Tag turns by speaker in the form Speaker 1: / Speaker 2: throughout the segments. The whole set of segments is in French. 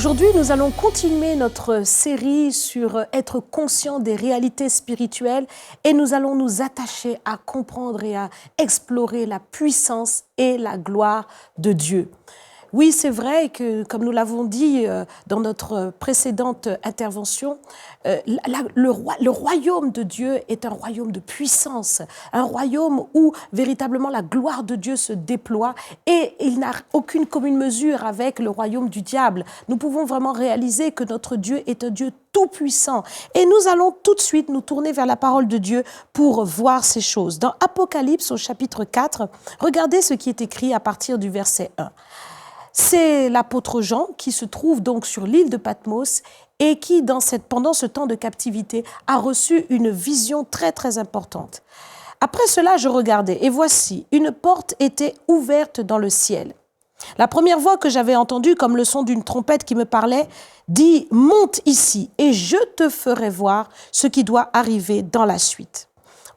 Speaker 1: Aujourd'hui, nous allons continuer notre série sur être conscient des réalités spirituelles et nous allons nous attacher à comprendre et à explorer la puissance et la gloire de Dieu. Oui, c'est vrai que, comme nous l'avons dit dans notre précédente intervention, le royaume de Dieu est un royaume de puissance, un royaume où véritablement la gloire de Dieu se déploie et il n'a aucune commune mesure avec le royaume du diable. Nous pouvons vraiment réaliser que notre Dieu est un Dieu tout-puissant. Et nous allons tout de suite nous tourner vers la parole de Dieu pour voir ces choses. Dans Apocalypse au chapitre 4, regardez ce qui est écrit à partir du verset 1. C'est l'apôtre Jean qui se trouve donc sur l'île de Patmos et qui, pendant ce temps de captivité, a reçu une vision très très importante. Après cela, je regardais et voici, une porte était ouverte dans le ciel. La première voix que j'avais entendue, comme le son d'une trompette qui me parlait, dit « Monte ici et je te ferai voir ce qui doit arriver dans la suite ».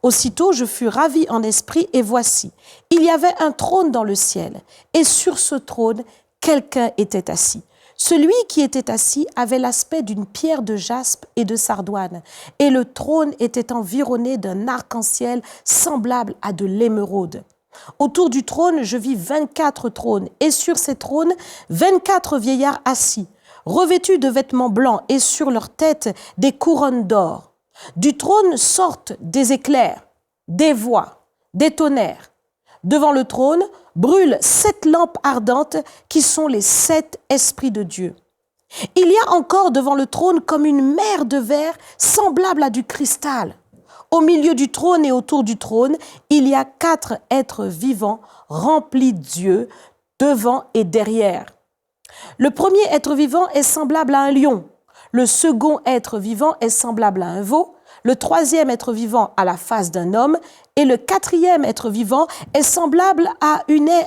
Speaker 1: Aussitôt, je fus ravi en esprit et voici, il y avait un trône dans le ciel et sur ce trône, quelqu'un était assis. Celui qui était assis avait l'aspect d'une pierre de jaspe et de sardoine, et le trône était environné d'un arc-en-ciel semblable à de l'émeraude. Autour du trône, je vis 24 trônes, et sur ces trônes, 24 vieillards assis, revêtus de vêtements blancs, et sur leurs têtes des couronnes d'or. Du trône sortent des éclairs, des voix, des tonnerres. Devant le trône brûlent 7 lampes ardentes qui sont les 7 esprits de Dieu. Il y a encore devant le trône comme une mer de verre semblable à du cristal. Au milieu du trône et autour du trône, il y a 4 êtres vivants remplis d'yeux devant et derrière. Le premier être vivant est semblable à un lion. Le second être vivant est semblable à un veau. Le troisième être vivant à la face d'un homme et le quatrième être vivant est semblable à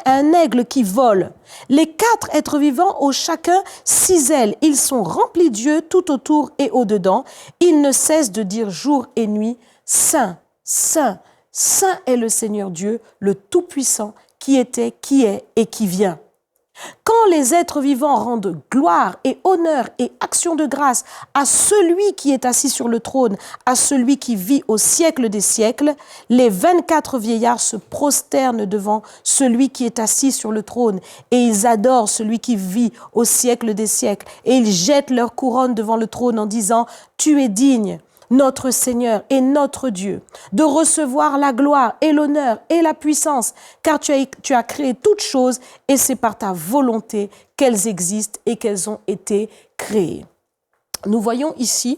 Speaker 1: un aigle qui vole. Les 4 êtres vivants ont chacun 6 ailes. Ils sont remplis d'yeux tout autour et au-dedans. Ils ne cessent de dire jour et nuit, Saint, Saint, Saint est le Seigneur Dieu, le Tout-Puissant, qui était, qui est et qui vient. Quand les êtres vivants rendent gloire et honneur et action de grâce à celui qui est assis sur le trône, à celui qui vit au siècle des siècles, les 24 vieillards se prosternent devant celui qui est assis sur le trône et ils adorent celui qui vit au siècle des siècles et ils jettent leur couronne devant le trône en disant « Tu es digne ». Notre Seigneur et notre Dieu, de recevoir la gloire et l'honneur et la puissance, car tu as créé toutes choses et c'est par ta volonté qu'elles existent et qu'elles ont été créées. Nous voyons ici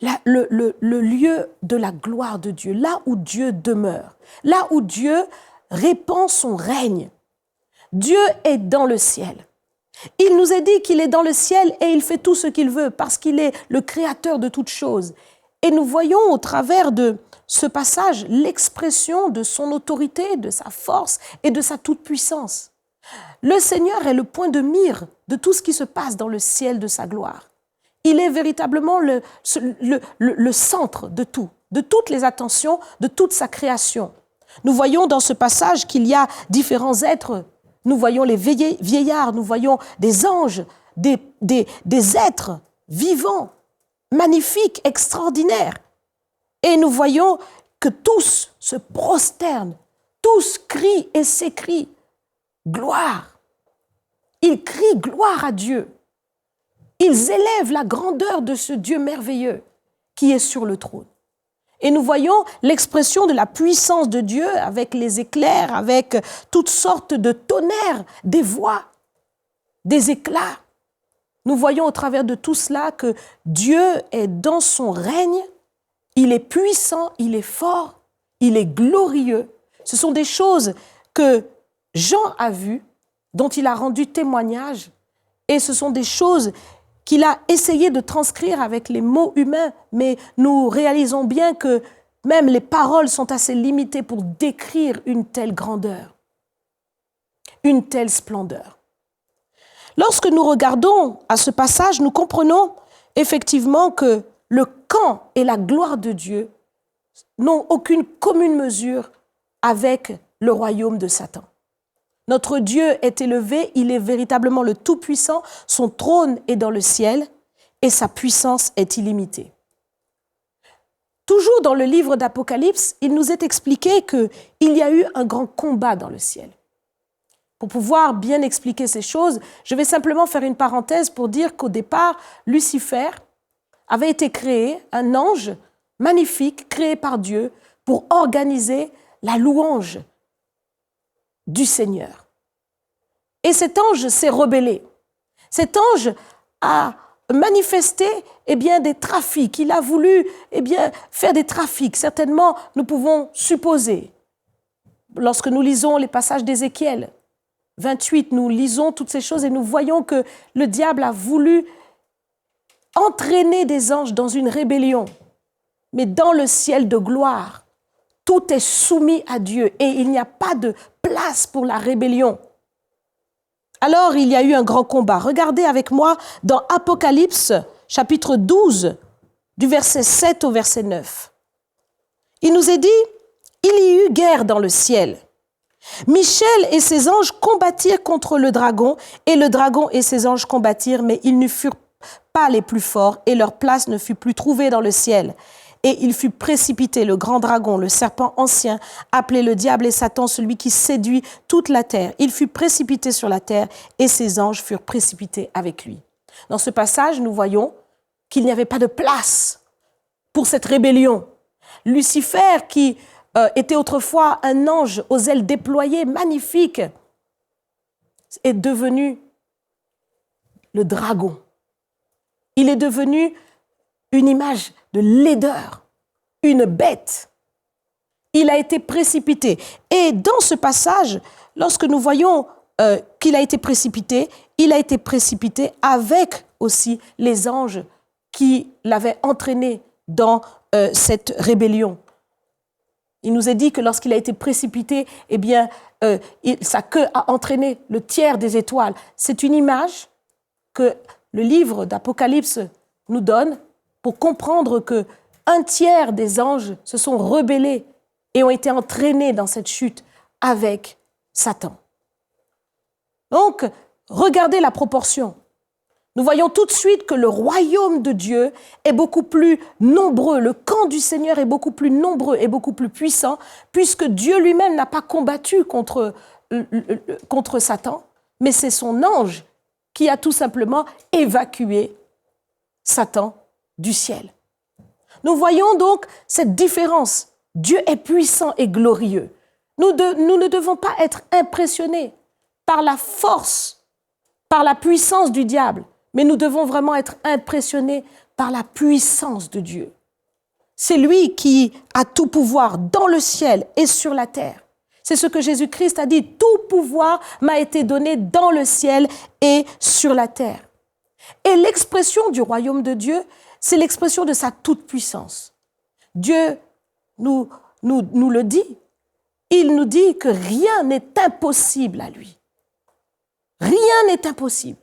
Speaker 1: le lieu de la gloire de Dieu, là où Dieu demeure, là où Dieu répand son règne. Dieu est dans le ciel. Il nous est dit qu'il est dans le ciel et il fait tout ce qu'il veut parce qu'il est le créateur de toutes choses. Et nous voyons au travers de ce passage l'expression de son autorité, de sa force et de sa toute-puissance. Le Seigneur est le point de mire de tout ce qui se passe dans le ciel de sa gloire. Il est véritablement le centre de tout, de toutes les attentions, de toute sa création. Nous voyons dans ce passage qu'il y a différents êtres. Nous voyons les vieillards, nous voyons des anges, des êtres vivants, magnifiques, extraordinaires. Et nous voyons que tous se prosternent, tous crient et s'écrient « Gloire ». Ils crient « Gloire à Dieu ». Ils élèvent la grandeur de ce Dieu merveilleux qui est sur le trône. Et nous voyons l'expression de la puissance de Dieu avec les éclairs, avec toutes sortes de tonnerres, des voix, des éclats. Nous voyons au travers de tout cela que Dieu est dans son règne, il est puissant, il est fort, il est glorieux. Ce sont des choses que Jean a vues, dont il a rendu témoignage, et ce sont des choses qu'il a essayé de transcrire avec les mots humains, mais nous réalisons bien que même les paroles sont assez limitées pour décrire une telle grandeur, une telle splendeur. Lorsque nous regardons à ce passage, nous comprenons effectivement que le camp et la gloire de Dieu n'ont aucune commune mesure avec le royaume de Satan. Notre Dieu est élevé, il est véritablement le Tout-Puissant, son trône est dans le ciel et sa puissance est illimitée. Toujours dans le livre d'Apocalypse, il nous est expliqué qu'il y a eu un grand combat dans le ciel. Pour pouvoir bien expliquer ces choses, je vais simplement faire une parenthèse pour dire qu'au départ, Lucifer avait été créé, un ange magnifique créé par Dieu pour organiser la louange du Seigneur. Et cet ange s'est rebellé. Cet ange a manifesté des trafics. Il a voulu faire des trafics. Certainement, nous pouvons supposer, lorsque nous lisons les passages d'Ézéchiel 28, nous lisons toutes ces choses et nous voyons que le diable a voulu entraîner des anges dans une rébellion. Mais dans le ciel de gloire, tout est soumis à Dieu et il n'y a pas de place pour la rébellion. Alors, il y a eu un grand combat. Regardez avec moi dans Apocalypse, chapitre 12, du verset 7 au verset 9. Il nous est dit, il y eut guerre dans le ciel. Michel et ses anges combattirent contre le dragon, et le dragon et ses anges combattirent, mais ils ne furent pas les plus forts, et leur place ne fut plus trouvée dans le ciel. Et il fut précipité, le grand dragon, le serpent ancien, appelé le diable et Satan, celui qui séduit toute la terre. Il fut précipité sur la terre, et ses anges furent précipités avec lui. Dans ce passage, nous voyons qu'il n'y avait pas de place pour cette rébellion. Lucifer, qui était autrefois un ange aux ailes déployées, magnifique, est devenu le dragon. Il est devenu une image de laideur, une bête. Il a été précipité. Et dans ce passage, lorsque nous voyons qu'il a été précipité, il a été précipité avec aussi les anges qui l'avaient entraîné dans cette rébellion. Il nous est dit que lorsqu'il a été précipité, sa queue a entraîné le tiers des étoiles. C'est une image que le livre d'Apocalypse nous donne pour comprendre qu'un tiers des anges se sont rebellés et ont été entraînés dans cette chute avec Satan. Donc, regardez la proportion. Nous voyons tout de suite que le royaume de Dieu est beaucoup plus nombreux. Le camp du Seigneur est beaucoup plus nombreux et beaucoup plus puissant, puisque Dieu lui-même n'a pas combattu contre Satan, mais c'est son ange qui a tout simplement évacué Satan du ciel. Nous voyons donc cette différence. Dieu est puissant et glorieux. Nous ne devons pas être impressionnés par la force, par la puissance du diable, mais nous devons vraiment être impressionnés par la puissance de Dieu. C'est lui qui a tout pouvoir dans le ciel et sur la terre. C'est ce que Jésus-Christ a dit, tout pouvoir m'a été donné dans le ciel et sur la terre. Et l'expression du royaume de Dieu, c'est l'expression de sa toute-puissance. Dieu nous le dit. Il nous dit que rien n'est impossible à lui. Rien n'est impossible.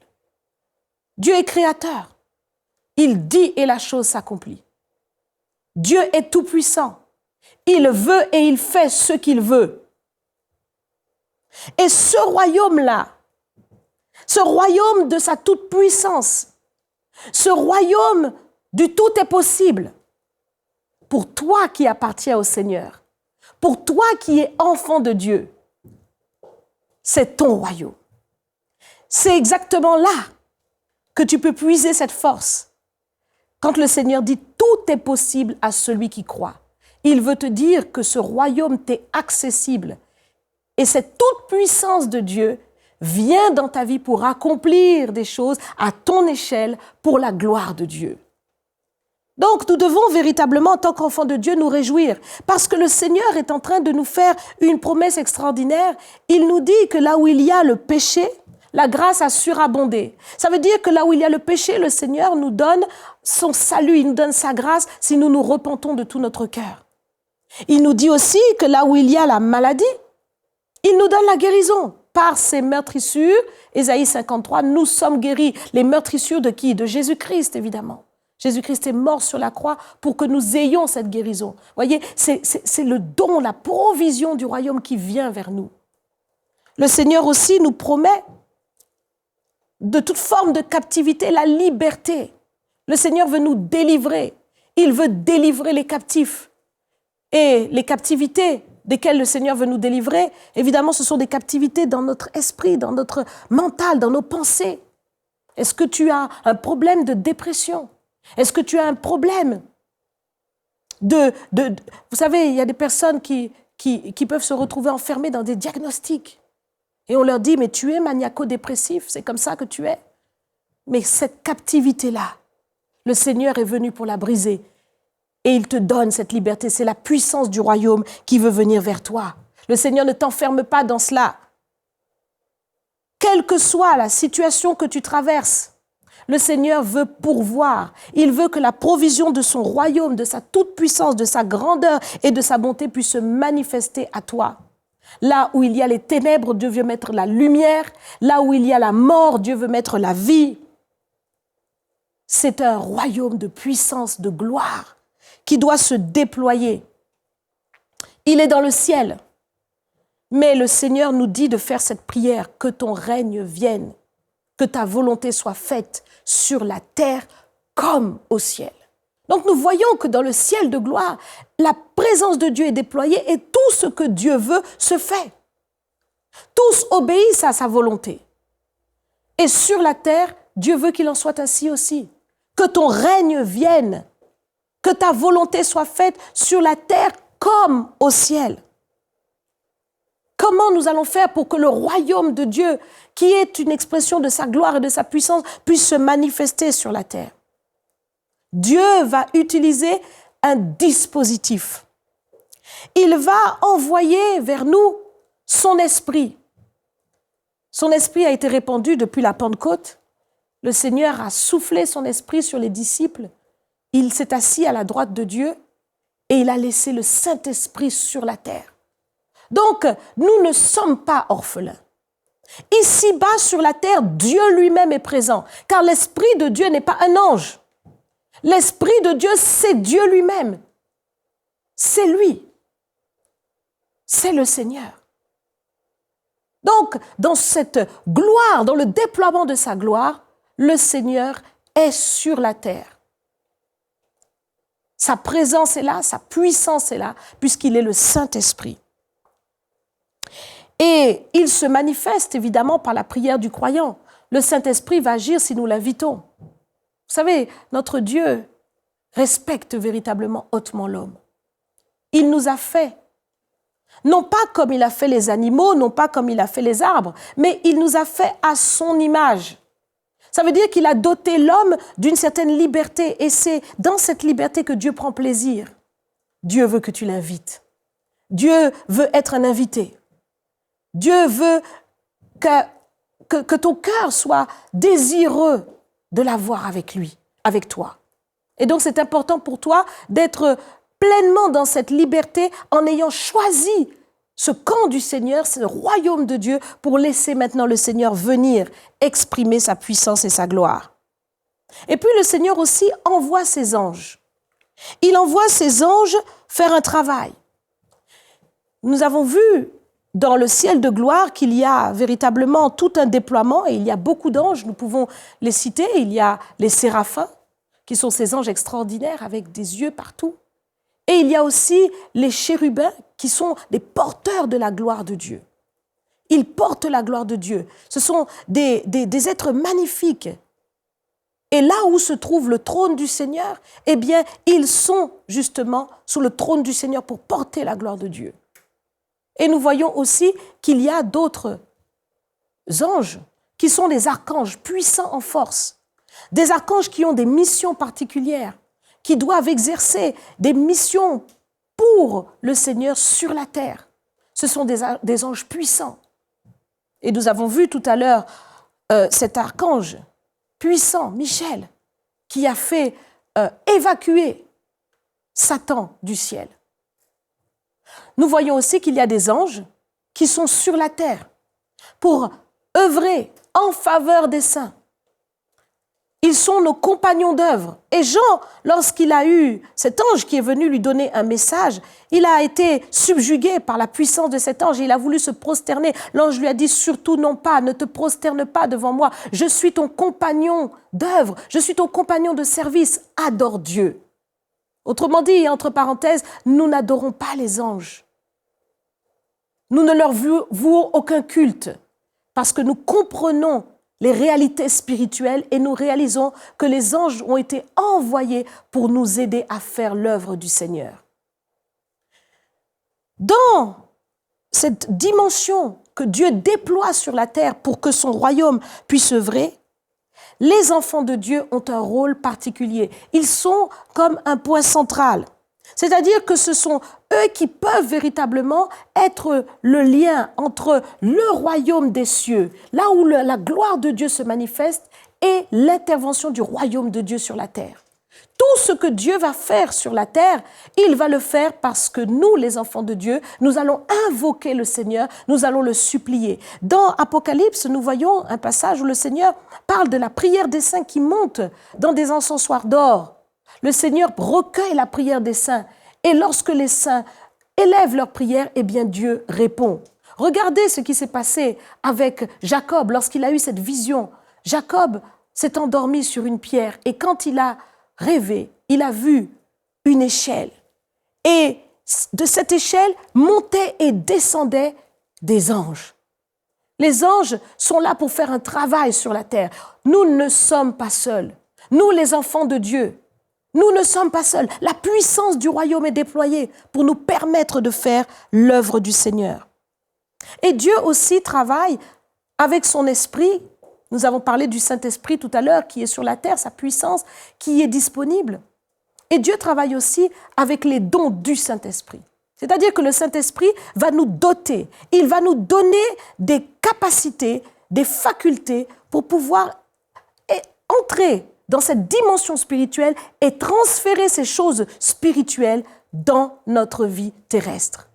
Speaker 1: Dieu est créateur. Il dit et la chose s'accomplit. Dieu est tout-puissant. Il veut et il fait ce qu'il veut. Et ce royaume-là, ce royaume de sa toute-puissance, ce royaume du tout est possible, pour toi qui appartiens au Seigneur, pour toi qui es enfant de Dieu, c'est ton royaume. C'est exactement là que tu peux puiser cette force. Quand le Seigneur dit « tout est possible à celui qui croit », il veut te dire que ce royaume t'est accessible. Et cette toute puissance de Dieu vient dans ta vie pour accomplir des choses à ton échelle pour la gloire de Dieu. Donc, nous devons véritablement, en tant qu'enfants de Dieu, nous réjouir parce que le Seigneur est en train de nous faire une promesse extraordinaire. Il nous dit que là où il y a le péché, la grâce a surabondé. Ça veut dire que là où il y a le péché, le Seigneur nous donne son salut, il nous donne sa grâce si nous nous repentons de tout notre cœur. Il nous dit aussi que là où il y a la maladie, il nous donne la guérison. Par ses meurtrissures, Ésaïe 53, nous sommes guéris. Les meurtrissures de qui? De Jésus-Christ, évidemment. Jésus-Christ est mort sur la croix pour que nous ayons cette guérison. Vous voyez, c'est le don, la provision du royaume qui vient vers nous. Le Seigneur aussi nous promet de toute forme de captivité la liberté. Le Seigneur veut nous délivrer. Il veut délivrer les captifs. Et les captivités desquelles le Seigneur veut nous délivrer, évidemment, ce sont des captivités dans notre esprit, dans notre mental, dans nos pensées. Est-ce que tu as un problème de dépression? Est-ce que tu as un problème vous savez, il y a des personnes qui peuvent se retrouver enfermées dans des diagnostics. Et on leur dit, mais tu es maniaco-dépressif, c'est comme ça que tu es. Mais cette captivité-là, le Seigneur est venu pour la briser. Et il te donne cette liberté. C'est la puissance du royaume qui veut venir vers toi. Le Seigneur ne t'enferme pas dans cela. Quelle que soit la situation que tu traverses, le Seigneur veut pourvoir. Il veut que la provision de son royaume, de sa toute-puissance, de sa grandeur et de sa bonté puisse se manifester à toi. Là où il y a les ténèbres, Dieu veut mettre la lumière. Là où il y a la mort, Dieu veut mettre la vie. C'est un royaume de puissance, de gloire qui doit se déployer. Il est dans le ciel. Mais le Seigneur nous dit de faire cette prière, que ton règne vienne, que ta volonté soit faite sur la terre comme au ciel. Donc nous voyons que dans le ciel de gloire, la présence de Dieu est déployée et tout ce que Dieu veut se fait. Tous obéissent à sa volonté. Et sur la terre, Dieu veut qu'il en soit ainsi aussi. Que ton règne vienne, que ta volonté soit faite sur la terre comme au ciel. Comment nous allons faire pour que le royaume de Dieu, qui est une expression de sa gloire et de sa puissance, puisse se manifester sur la terre? Dieu va utiliser un dispositif. Il va envoyer vers nous son esprit. Son esprit a été répandu depuis la Pentecôte. Le Seigneur a soufflé son esprit sur les disciples. Il s'est assis à la droite de Dieu et il a laissé le Saint-Esprit sur la terre. Donc, nous ne sommes pas orphelins. Ici-bas sur la terre, Dieu lui-même est présent, car l'Esprit de Dieu n'est pas un ange. L'Esprit de Dieu, c'est Dieu lui-même. C'est lui. C'est le Seigneur. Donc, dans cette gloire, dans le déploiement de sa gloire, le Seigneur est sur la terre. Sa présence est là, sa puissance est là, puisqu'il est le Saint-Esprit. Et il se manifeste évidemment par la prière du croyant. Le Saint-Esprit va agir si nous l'invitons. Vous savez, notre Dieu respecte véritablement hautement l'homme. Il nous a fait, non pas comme il a fait les animaux, non pas comme il a fait les arbres, mais il nous a fait à son image. Ça veut dire qu'il a doté l'homme d'une certaine liberté et c'est dans cette liberté que Dieu prend plaisir. Dieu veut que tu l'invites. Dieu veut être un invité. Dieu veut que ton cœur soit désireux de l'avoir avec lui, avec toi. Et donc c'est important pour toi d'être pleinement dans cette liberté en ayant choisi ce camp du Seigneur, ce royaume de Dieu, pour laisser maintenant le Seigneur venir exprimer sa puissance et sa gloire. Et puis le Seigneur aussi envoie ses anges. Il envoie ses anges faire un travail. Nous avons vu dans le ciel de gloire qu'il y a véritablement tout un déploiement et il y a beaucoup d'anges, nous pouvons les citer. Il y a les séraphins, qui sont ces anges extraordinaires avec des yeux partout. Et il y a aussi les chérubins qui sont des porteurs de la gloire de Dieu. Ils portent la gloire de Dieu. Ce sont des êtres magnifiques. Et là où se trouve le trône du Seigneur, eh bien, ils sont justement sous le trône du Seigneur pour porter la gloire de Dieu. Et nous voyons aussi qu'il y a d'autres anges qui sont des archanges puissants en force. Des archanges qui ont des missions particulières, qui doivent exercer des missions pour le Seigneur sur la terre. Ce sont des anges puissants. Et nous avons vu tout à l'heure cet archange puissant, Michel, qui a fait évacuer Satan du ciel. Nous voyons aussi qu'il y a des anges qui sont sur la terre pour œuvrer en faveur des saints. Ils sont nos compagnons d'œuvre. Et Jean, lorsqu'il a eu cet ange qui est venu lui donner un message, il a été subjugué par la puissance de cet ange. Il a voulu se prosterner. L'ange lui a dit, surtout non pas, ne te prosterne pas devant moi. Je suis ton compagnon d'œuvre. Je suis ton compagnon de service. Adore Dieu. Autrement dit, entre parenthèses, nous n'adorons pas les anges. Nous ne leur vouons aucun culte parce que nous comprenons les réalités spirituelles et nous réalisons que les anges ont été envoyés pour nous aider à faire l'œuvre du Seigneur. Dans cette dimension que Dieu déploie sur la terre pour que son royaume puisse œuvrer, les enfants de Dieu ont un rôle particulier. Ils sont comme un point central. C'est-à-dire que ce sont eux qui peuvent véritablement être le lien entre le royaume des cieux, là où la gloire de Dieu se manifeste, et l'intervention du royaume de Dieu sur la terre. Tout ce que Dieu va faire sur la terre, il va le faire parce que nous, les enfants de Dieu, nous allons invoquer le Seigneur, nous allons le supplier. Dans Apocalypse, nous voyons un passage où le Seigneur parle de la prière des saints qui monte dans des encensoirs d'or. Le Seigneur recueille la prière des saints et lorsque les saints élèvent leur prière, eh bien Dieu répond. Regardez ce qui s'est passé avec Jacob lorsqu'il a eu cette vision. Jacob s'est endormi sur une pierre et quand il a rêvé, il a vu une échelle. Et de cette échelle montaient et descendaient des anges. Les anges sont là pour faire un travail sur la terre. Nous ne sommes pas seuls. Nous, les enfants de Dieu, nous ne sommes pas seuls. La puissance du royaume est déployée pour nous permettre de faire l'œuvre du Seigneur. Et Dieu aussi travaille avec son esprit. Nous avons parlé du Saint-Esprit tout à l'heure qui est sur la terre, sa puissance qui est disponible. Et Dieu travaille aussi avec les dons du Saint-Esprit. C'est-à-dire que le Saint-Esprit va nous doter, il va nous donner des capacités, des facultés pour pouvoir entrer dans cette dimension spirituelle et transférer ces choses spirituelles dans notre vie terrestre.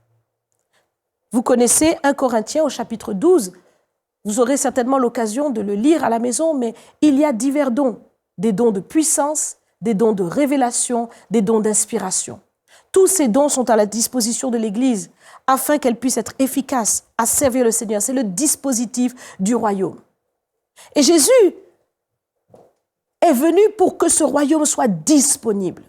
Speaker 1: Vous connaissez 1 Corinthiens au chapitre 12. Vous aurez certainement l'occasion de le lire à la maison, mais il y a divers dons. Des dons de puissance, des dons de révélation, des dons d'inspiration. Tous ces dons sont à la disposition de l'Église afin qu'elle puisse être efficace à servir le Seigneur. C'est le dispositif du royaume. Et Jésus est venu pour que ce royaume soit disponible.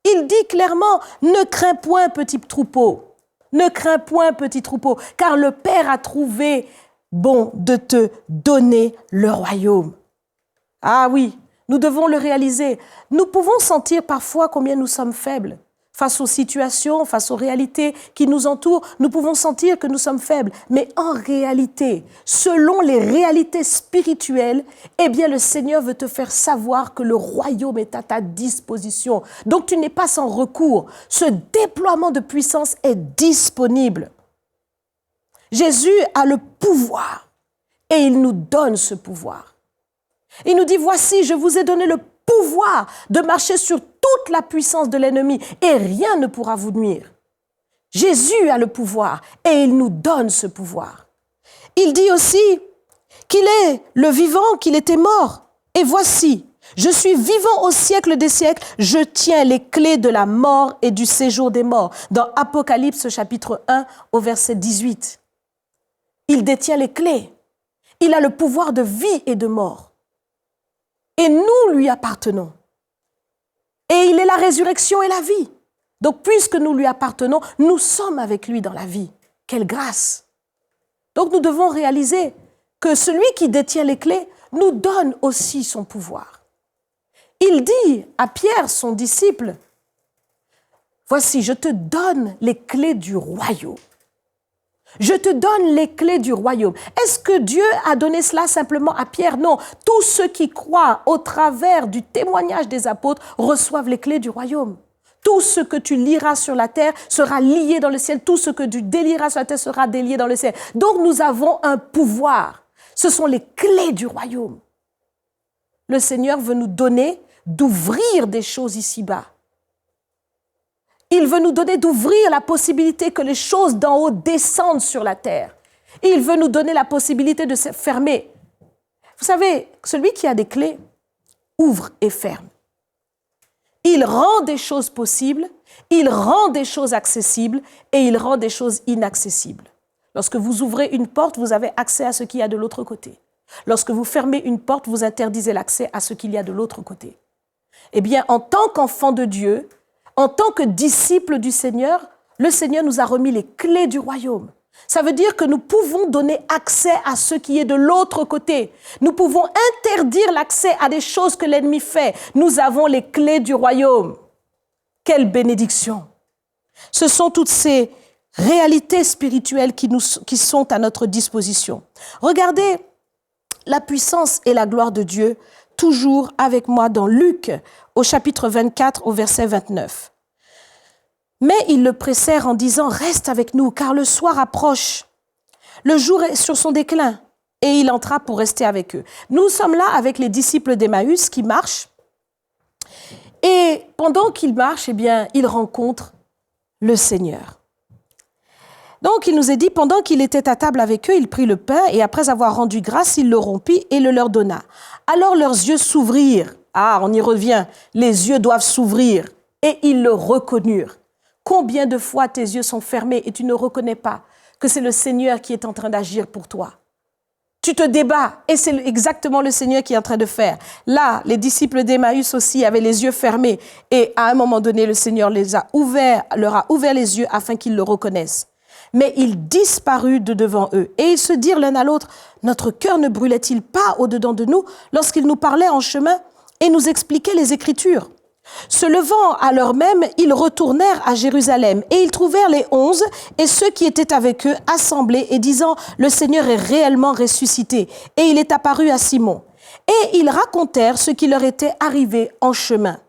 Speaker 1: Il dit clairement, ne crains point petit troupeau, ne crains point petit troupeau, car le Père a trouvé bon de te donner le royaume. Ah oui, nous devons le réaliser. Nous pouvons sentir parfois combien nous sommes faibles. Face aux situations, face aux réalités qui nous entourent, nous pouvons sentir que nous sommes faibles. Mais en réalité, selon les réalités spirituelles, eh bien le Seigneur veut te faire savoir que le royaume est à ta disposition. Donc tu n'es pas sans recours. Ce déploiement de puissance est disponible. Jésus a le pouvoir et il nous donne ce pouvoir. Il nous dit, voici, je vous ai donné le pouvoir de marcher sur toute la puissance de l'ennemi et rien ne pourra vous nuire. Jésus a le pouvoir et il nous donne ce pouvoir. Il dit aussi qu'il est le vivant, qu'il était mort. Et voici, je suis vivant au siècle des siècles, je tiens les clés de la mort et du séjour des morts. Dans Apocalypse chapitre 1 au verset 18. Il détient les clés. Il a le pouvoir de vie et de mort. Et nous lui appartenons. Et il est la résurrection et la vie. Donc, puisque nous lui appartenons, nous sommes avec lui dans la vie. Quelle grâce! Donc, nous devons réaliser que celui qui détient les clés nous donne aussi son pouvoir. Il dit à Pierre, son disciple, « Voici, je te donne les clés du royaume. » Je te donne les clés du royaume. Est-ce que Dieu a donné cela simplement à Pierre? Non. Tous ceux qui croient au travers du témoignage des apôtres reçoivent les clés du royaume. Tout ce que tu liras sur la terre sera lié dans le ciel. Tout ce que tu délieras sur la terre sera délié dans le ciel. Donc nous avons un pouvoir. Ce sont les clés du royaume. Le Seigneur veut nous donner d'ouvrir des choses ici-bas. Il veut nous donner d'ouvrir la possibilité que les choses d'en haut descendent sur la terre. Il veut nous donner la possibilité de se fermer. Vous savez, celui qui a des clés, ouvre et ferme. Il rend des choses possibles, il rend des choses accessibles et il rend des choses inaccessibles. Lorsque vous ouvrez une porte, vous avez accès à ce qu'il y a de l'autre côté. Lorsque vous fermez une porte, vous interdisez l'accès à ce qu'il y a de l'autre côté. Eh bien, en tant qu'enfant de Dieu, en tant que disciple du Seigneur, le Seigneur nous a remis les clés du royaume. Ça veut dire que nous pouvons donner accès à ce qui est de l'autre côté. Nous pouvons interdire l'accès à des choses que l'ennemi fait. Nous avons les clés du royaume. Quelle bénédiction! Ce sont toutes ces réalités spirituelles qui sont à notre disposition. Regardez la puissance et la gloire de Dieu, toujours avec moi dans Luc, au chapitre 24, au verset 29. Mais ils le pressèrent en disant « Reste avec nous, car le soir approche. Le jour est sur son déclin. » Et il entra pour rester avec eux. Nous sommes là avec les disciples d'Emmaüs qui marchent. Et pendant qu'ils marchent, eh bien, ils rencontrent le Seigneur. Donc, il nous est dit, pendant qu'il était à table avec eux, il prit le pain et après avoir rendu grâce, il le rompit et le leur donna. Alors leurs yeux s'ouvrirent. Ah, on y revient. Les yeux doivent s'ouvrir. Et ils le reconnurent. Combien de fois tes yeux sont fermés et tu ne reconnais pas que c'est le Seigneur qui est en train d'agir pour toi? Tu te débats et c'est exactement le Seigneur qui est en train de faire. Là, les disciples d'Emmaüs aussi avaient les yeux fermés et à un moment donné, le Seigneur leur a ouvert les yeux afin qu'ils le reconnaissent. Mais il disparut de devant eux et ils se dirent l'un à l'autre, « Notre cœur ne brûlait-il pas au-dedans de nous lorsqu'il nous parlait en chemin et nous expliquait les Écritures ?» Se levant à l'heure même, ils retournèrent à Jérusalem et ils trouvèrent les 11 et ceux qui étaient avec eux assemblés et disant « Le Seigneur est réellement ressuscité et il est apparu à Simon. » Et ils racontèrent ce qui leur était arrivé en chemin.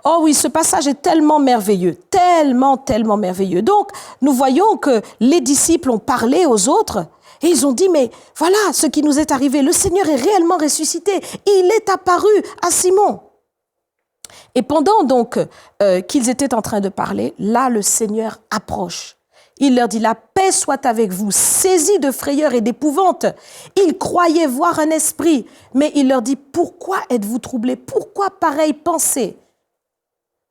Speaker 1: Oh oui, ce passage est tellement merveilleux, tellement merveilleux. Donc, nous voyons que les disciples ont parlé aux autres et ils ont dit, mais voilà ce qui nous est arrivé. Le Seigneur est réellement ressuscité. Il est apparu à Simon. Et pendant donc qu'ils étaient en train de parler, là, le Seigneur approche. Il leur dit, la paix soit avec vous, saisis de frayeur et d'épouvante. Ils croyaient voir un esprit, mais il leur dit, pourquoi êtes-vous troublés? Pourquoi pareille pensée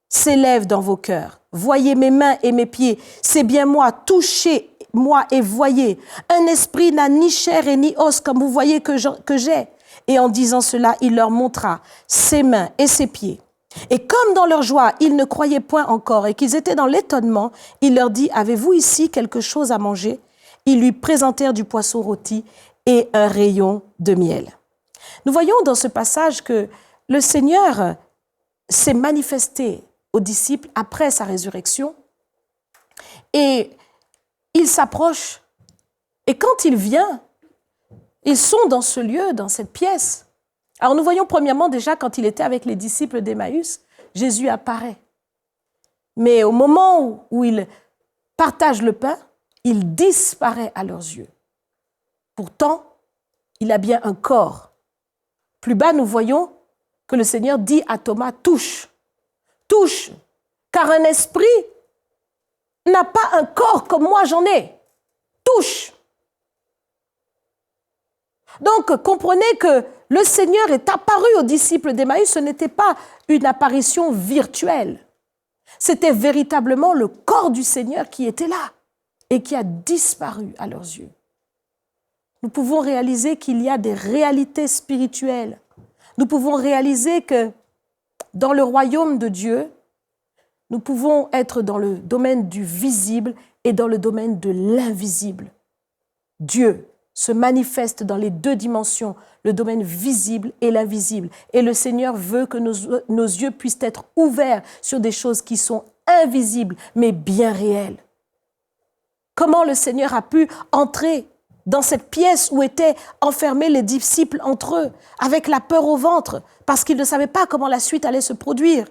Speaker 1: s'élève dans vos cœurs? Voyez mes mains et mes pieds, c'est bien moi, touchez-moi et voyez. Un esprit n'a ni chair et ni os, comme vous voyez que j'ai. Et en disant cela, il leur montra ses mains et ses pieds. Et comme dans leur joie, ils ne croyaient point encore et qu'ils étaient dans l'étonnement, il leur dit, avez-vous ici quelque chose à manger? Ils lui présentèrent du poisson rôti et un rayon de miel. Nous voyons dans ce passage que le Seigneur s'est manifesté aux disciples après sa résurrection et il s'approche. Et quand il vient, ils sont dans ce lieu, dans cette pièce. Alors nous voyons premièrement déjà quand il était avec les disciples d'Emmaüs, Jésus apparaît. Mais au moment où il partage le pain, il disparaît à leurs yeux. Pourtant, il a bien un corps. Plus bas, nous voyons que le Seigneur dit à Thomas, touche, touche, car un esprit n'a pas un corps comme moi j'en ai. Touche. Donc, comprenez que le Seigneur est apparu aux disciples d'Emmaüs, ce n'était pas une apparition virtuelle. C'était véritablement le corps du Seigneur qui était là et qui a disparu à leurs yeux. Nous pouvons réaliser qu'il y a des réalités spirituelles. Nous pouvons réaliser que dans le royaume de Dieu, nous pouvons être dans le domaine du visible et dans le domaine de l'invisible. Dieu se manifeste dans les deux dimensions, le domaine visible et l'invisible. Et le Seigneur veut que nos yeux puissent être ouverts sur des choses qui sont invisibles, mais bien réelles. Comment le Seigneur a pu entrer dans cette pièce où étaient enfermés les disciples entre eux, avec la peur au ventre, parce qu'ils ne savaient pas comment la suite allait se produire.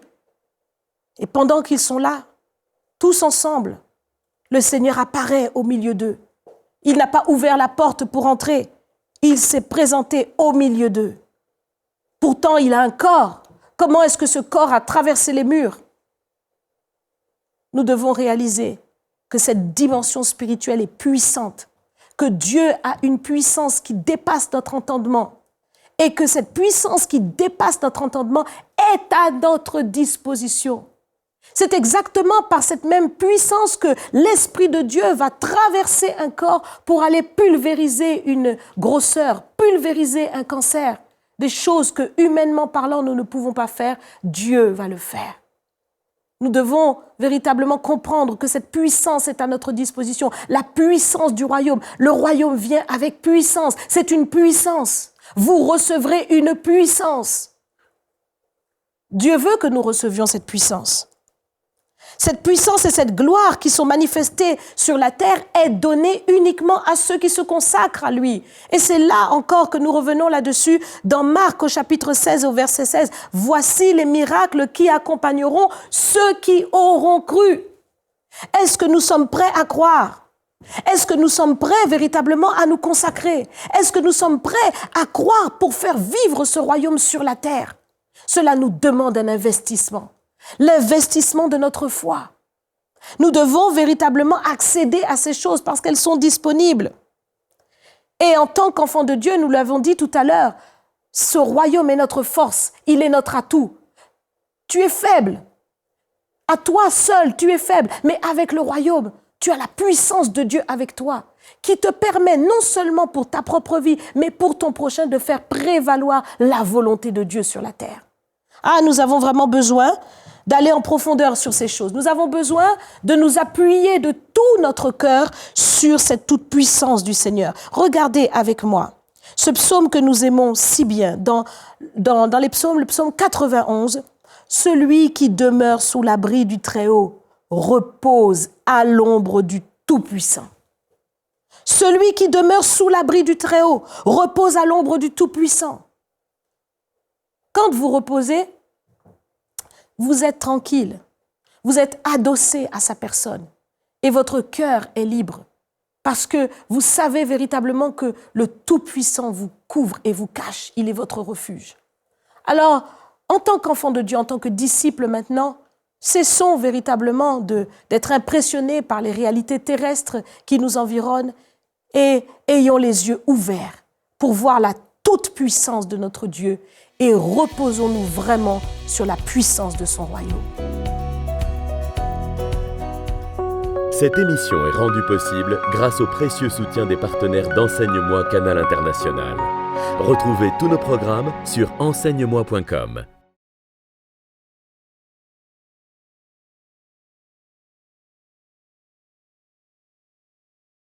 Speaker 1: Et pendant qu'ils sont là, tous ensemble, le Seigneur apparaît au milieu d'eux. Il n'a pas ouvert la porte pour entrer. Il s'est présenté au milieu d'eux. Pourtant, il a un corps. Comment est-ce que ce corps a traversé les murs? Nous devons réaliser que cette dimension spirituelle est puissante, que Dieu a une puissance qui dépasse notre entendement et que cette puissance qui dépasse notre entendement est à notre disposition. C'est exactement par cette même puissance que l'Esprit de Dieu va traverser un corps pour aller pulvériser une grosseur, pulvériser un cancer. Des choses que, humainement parlant, nous ne pouvons pas faire, Dieu va le faire. Nous devons véritablement comprendre que cette puissance est à notre disposition. La puissance du royaume. Le royaume vient avec puissance. C'est une puissance. Vous recevrez une puissance. Dieu veut que nous recevions cette puissance. Cette puissance et cette gloire qui sont manifestées sur la terre est donnée uniquement à ceux qui se consacrent à lui. Et c'est là encore que nous revenons là-dessus dans Marc au chapitre 16 au verset 16. Voici les miracles qui accompagneront ceux qui auront cru. Est-ce que nous sommes prêts à croire? Est-ce que nous sommes prêts véritablement à nous consacrer? Est-ce que nous sommes prêts à croire pour faire vivre ce royaume sur la terre? Cela nous demande un investissement. L'investissement de notre foi. Nous devons véritablement accéder à ces choses parce qu'elles sont disponibles. Et en tant qu'enfants de Dieu, nous l'avons dit tout à l'heure, ce royaume est notre force, il est notre atout. Tu es faible. À toi seul, tu es faible. Mais avec le royaume, tu as la puissance de Dieu avec toi qui te permet non seulement pour ta propre vie, mais pour ton prochain de faire prévaloir la volonté de Dieu sur la terre. Ah, nous avons vraiment besoin d'aller en profondeur sur ces choses. Nous avons besoin de nous appuyer de tout notre cœur sur cette toute-puissance du Seigneur. Regardez avec moi ce psaume que nous aimons si bien. Dans les psaumes, le psaume 91, « Celui qui demeure sous l'abri du Très-Haut repose à l'ombre du Tout-Puissant. » Celui qui demeure sous l'abri du Très-Haut repose à l'ombre du Tout-Puissant. Quand vous reposez, vous êtes tranquille, vous êtes adossé à sa personne et votre cœur est libre parce que vous savez véritablement que le Tout-Puissant vous couvre et vous cache, il est votre refuge. Alors, en tant qu'enfant de Dieu, en tant que disciple maintenant, cessons véritablement d'être impressionnés par les réalités terrestres qui nous environnent et ayons les yeux ouverts pour voir la toute-puissance de notre Dieu et reposons-nous vraiment sur la puissance de son royaume.
Speaker 2: Cette émission est rendue possible grâce au précieux soutien des partenaires d'Enseigne-moi Canal International. Retrouvez tous nos programmes sur enseigne-moi.com.